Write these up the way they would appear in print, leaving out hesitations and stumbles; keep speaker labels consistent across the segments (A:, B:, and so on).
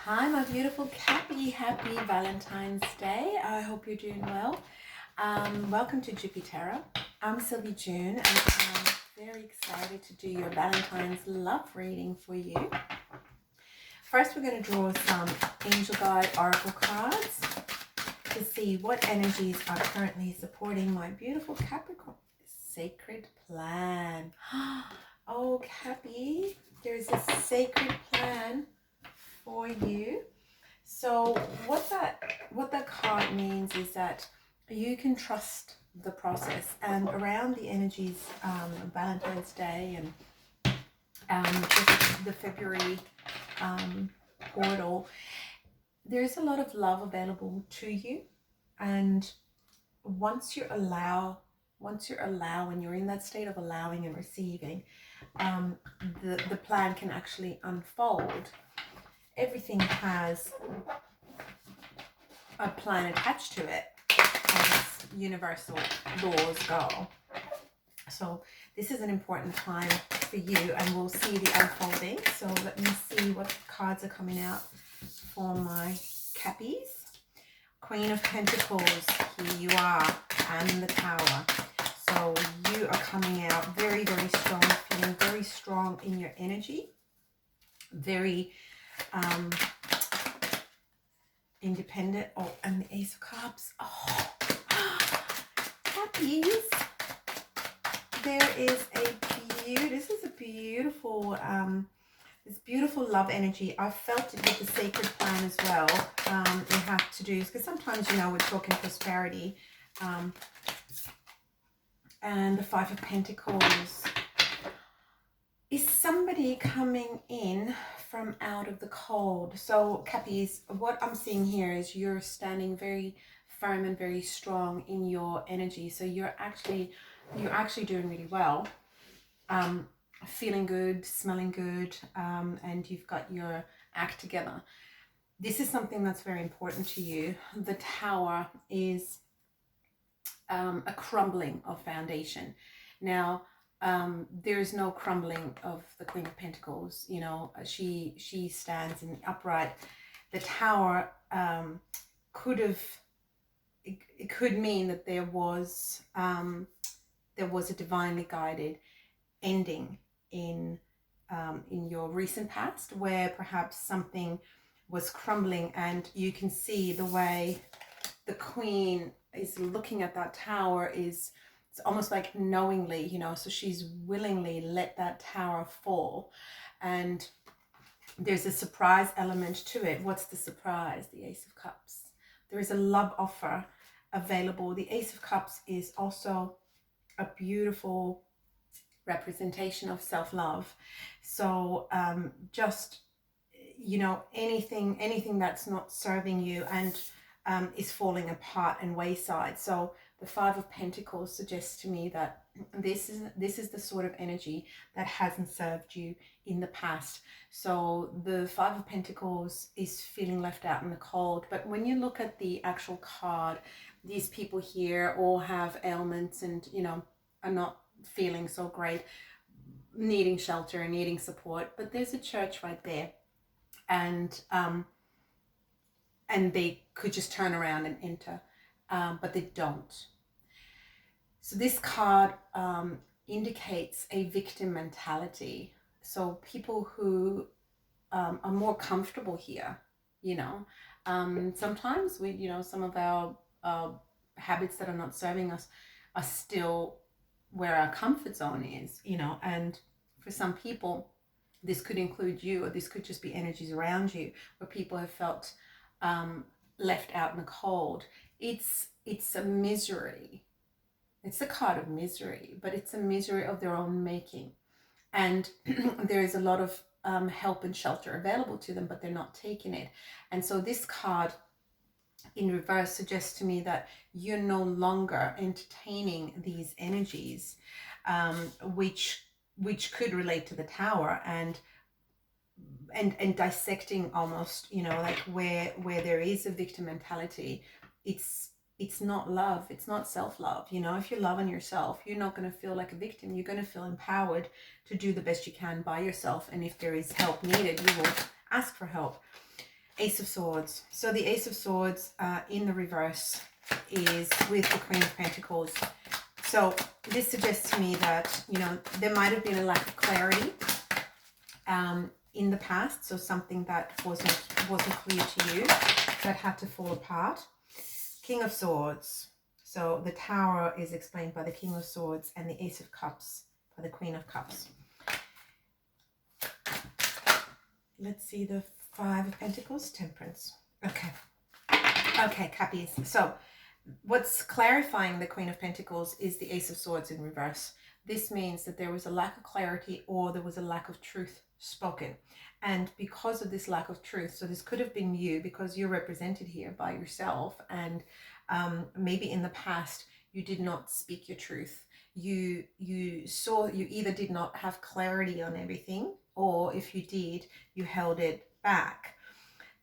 A: Hi, my beautiful Cappy. Happy Valentine's Day. I hope you're doing well. Welcome to Jupiter. I'm XLVIjoon, and I'm very excited to do your Valentine's love reading for you. First, we're going to draw some Angel Guide Oracle cards to see what energies are currently supporting my beautiful Capricorn. Sacred plan. Oh, Cappy, there's a sacred plan for you. So what that card means is that you can trust the process, and around the energies of Valentine's Day and just the February portal, there's a lot of love available to you. And once you allow and you're in that state of allowing and receiving, the plan can actually unfold. Everything has a plan attached to it as universal laws go. So this is an important time for you, and we'll see the unfolding. So let me see what cards are coming out for my Cappies. Queen of Pentacles, here you are, and the Tower. So you are coming out very, very strong, feeling very strong in your energy, very independent. Oh, and the Ace of Cups. Oh, Cappies. There is this is a beautiful, this beautiful love energy. I felt it with the sacred plan as well. You have to do, because sometimes, we're talking prosperity, and the Five of Pentacles is somebody coming in from out of the cold. So Cappies, what I'm seeing here is you're standing very firm and very strong in your energy. So you're actually doing really well, feeling good, smelling good, and you've got your act together. This is something that's very important to you. The Tower is a crumbling of foundation. Now, there is no crumbling of the Queen of Pentacles. She stands in upright. The Tower it could mean that there was a divinely guided ending in your recent past, where perhaps something was crumbling, and you can see the way the Queen is looking at that Tower it's almost like knowingly, so she's willingly let that Tower fall. And there's a surprise element to it. What's the surprise? The Ace of Cups. There is a love offer available. The Ace of Cups is also a beautiful representation of self-love. So just, anything that's not serving you and is falling apart and wayside. So the Five of Pentacles suggests to me that this is the sort of energy that hasn't served you in the past. So the Five of Pentacles is feeling left out in the cold. But when you look at the actual card, these people here all have ailments and, are not feeling so great, needing shelter and needing support. But there's a church right there. And they could just turn around and enter, but they don't. So this card indicates a victim mentality. So people who are more comfortable here, sometimes we, some of our habits that are not serving us are still where our comfort zone is, and for some people, this could include you, or this could just be energies around you where people have felt left out in the cold. It's a misery. It's a card of misery, but it's a misery of their own making. And there is a lot of help and shelter available to them, but they're not taking it. And so this card in reverse suggests to me that you're no longer entertaining these energies, which could relate to the Tower, and dissecting almost, like where there is a victim mentality, it's not love, it's not self-love. If you're loving yourself, you're not going to feel like a victim. You're going to feel empowered to do the best you can by yourself, and if there is help needed, you will ask for help. Ace of Swords. So the Ace of Swords in the reverse is with the Queen of Pentacles. So this suggests to me that, you know, there might have been a lack of clarity in the past. So something that wasn't clear to you that had to fall apart. King of Swords. So the Tower is explained by the King of Swords, and the Ace of Cups by the Queen of Cups. Let's see the Five of Pentacles, Temperance. Okay. Okay, Cappies. So what's clarifying the Queen of Pentacles is the Ace of Swords in reverse. This means that there was a lack of clarity, or there was a lack of truth spoken. And because of this lack of truth, so this could have been you, because you're represented here by yourself, and maybe in the past you did not speak your truth. You either did not have clarity on everything, or if you did, you held it back.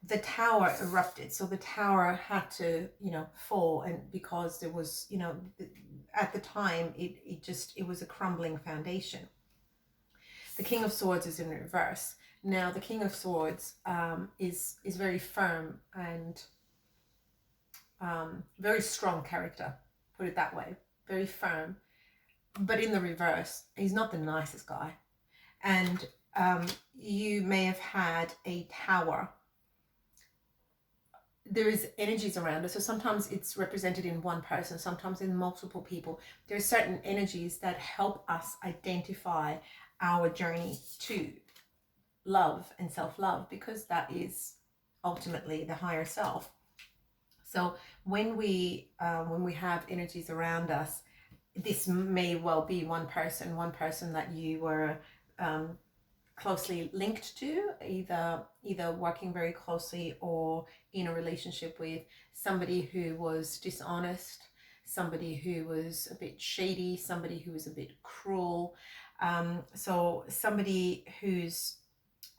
A: The Tower erupted, so the Tower had to, you know, fall, and because there was, you know, at the time it was a crumbling foundation. The King of Swords is in reverse. Now the King of Swords is very firm and very strong character, put it that way, very firm. But in the reverse, he's not the nicest guy. And you may have had a tower. There is energies around us. So sometimes it's represented in one person, sometimes in multiple people. There are certain energies that help us identify our journey to love and self-love, because that is ultimately the higher self. So when we have energies around us, this may well be one person that you were closely linked to, either working very closely or in a relationship with somebody who was dishonest, somebody who was a bit shady, somebody who was a bit cruel. So somebody who's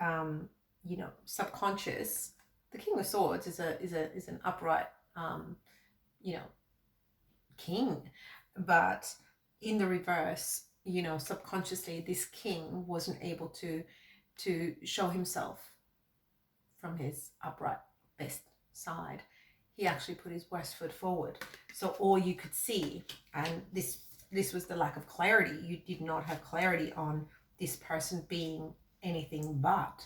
A: you know, subconscious. The King of Swords is an upright you know, king, but in the reverse, you know, subconsciously this king wasn't able to show himself from his upright best side. He actually put his worst foot forward. So all you could see, and this was the lack of clarity. You did not have clarity on this person being anything but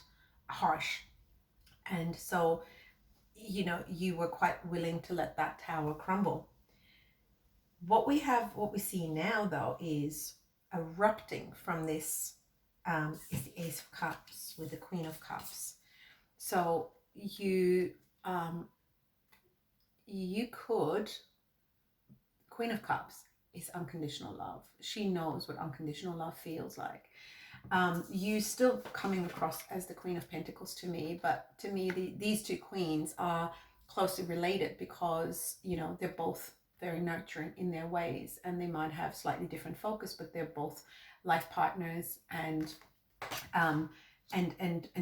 A: harsh. And so, you know, you were quite willing to let that tower crumble. What we see now, though, is erupting from this is the Ace of Cups with the Queen of Cups. So you could, Queen of Cups is unconditional love. She knows what unconditional love feels like. You still coming across as the Queen of Pentacles to me, but to me these two queens are closely related, because, you know, they're both very nurturing in their ways, and they might have slightly different focus, but they're both life partners, and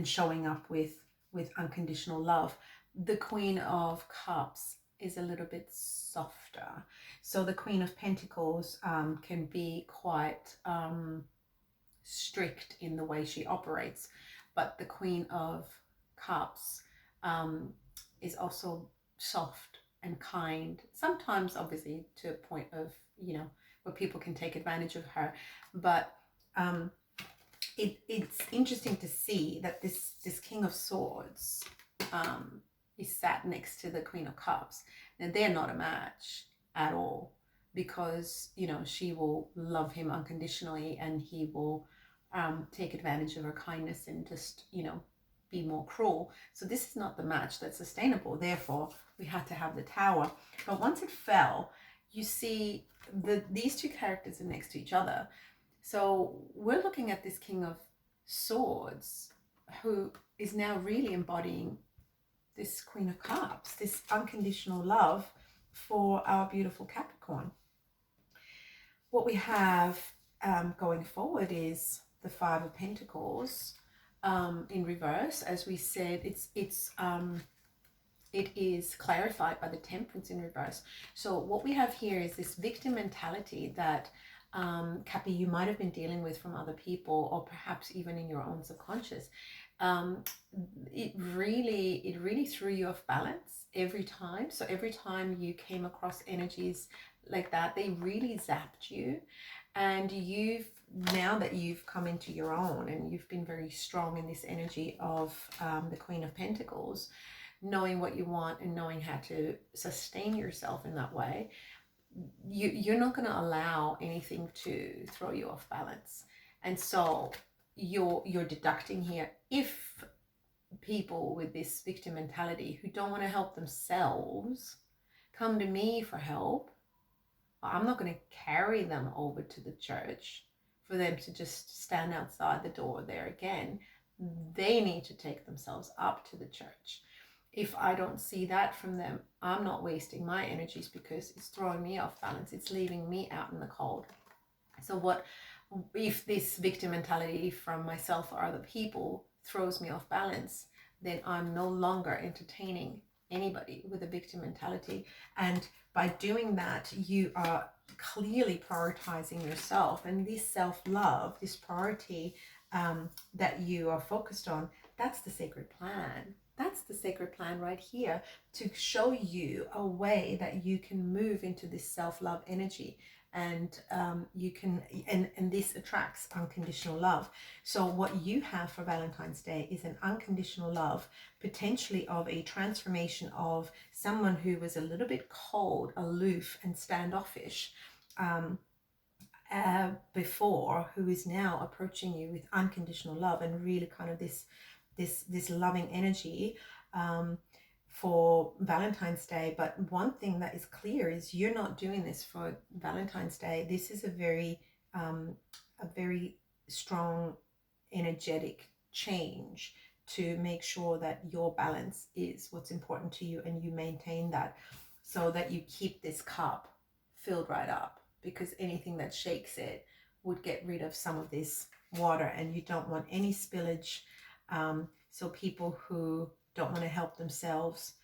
A: showing up with unconditional love. The Queen of Cups is a little bit softer. So the Queen of Pentacles can be quite strict in the way she operates, but the Queen of Cups is also soft and kind, sometimes obviously to a point of, you know, where people can take advantage of her. But it's interesting to see that this King of Swords is sat next to the Queen of Cups. Now they're not a match at all, because, you know, she will love him unconditionally, and he will take advantage of her kindness and just, you know, be more cruel. So this is not the match that's sustainable. Therefore, we had to have the Tower. But once it fell, you see these two characters are next to each other. So we're looking at this King of Swords, who is now really embodying this Queen of Cups, this unconditional love for our beautiful Capricorn. What we have going forward is the Five of Pentacles in reverse. As we said, it is clarified by the Temperance in reverse. So what we have here is this victim mentality that Cappy, you might have been dealing with from other people, or perhaps even in your own subconscious. it really threw you off balance every time. So every time you came across energies like that, they really zapped you. And now that you've come into your own and you've been very strong in this energy of the Queen of Pentacles, knowing what you want and knowing how to sustain yourself in that way, you're not going to allow anything to throw you off balance. And so you're deducting here, if people with this victim mentality who don't want to help themselves come to me for help, I'm not going to carry them over to the church for them to just stand outside the door there again. They need to take themselves up to the church. If I don't see that from them, I'm not wasting my energies because it's throwing me off balance. It's leaving me out in the cold. So what if this victim mentality from myself or other people throws me off balance? Then I'm no longer entertaining anybody with a victim mentality. And by doing that, you are clearly prioritizing yourself. And this self-love, this priority that you are focused on, that's the sacred plan. That's the sacred plan right here, to show you a way that you can move into this self-love energy. And you can, and this attracts unconditional love. So what you have for Valentine's Day is an unconditional love, potentially of a transformation of someone who was a little bit cold, aloof, and standoffish before, who is now approaching you with unconditional love and really kind of this loving energy for Valentine's Day. But one thing that is clear is you're not doing this for Valentine's Day. This is a very strong energetic change to make sure that your balance is what's important to you, and you maintain that so that you keep this cup filled right up, because anything that shakes it would get rid of some of this water, and you don't want any spillage. So people who don't want to help themselves,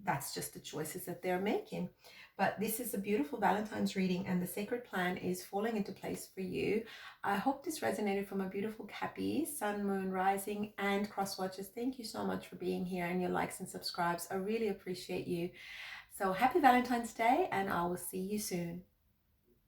A: that's just the choices that they're making. But this is a beautiful Valentine's reading, and the sacred plan is falling into place for you. I hope this resonated for my beautiful Cappy, Sun, Moon, Rising, and Cross Watchers. Thank you so much for being here and your likes and subscribes. I really appreciate you. So happy Valentine's Day, and I will see you soon.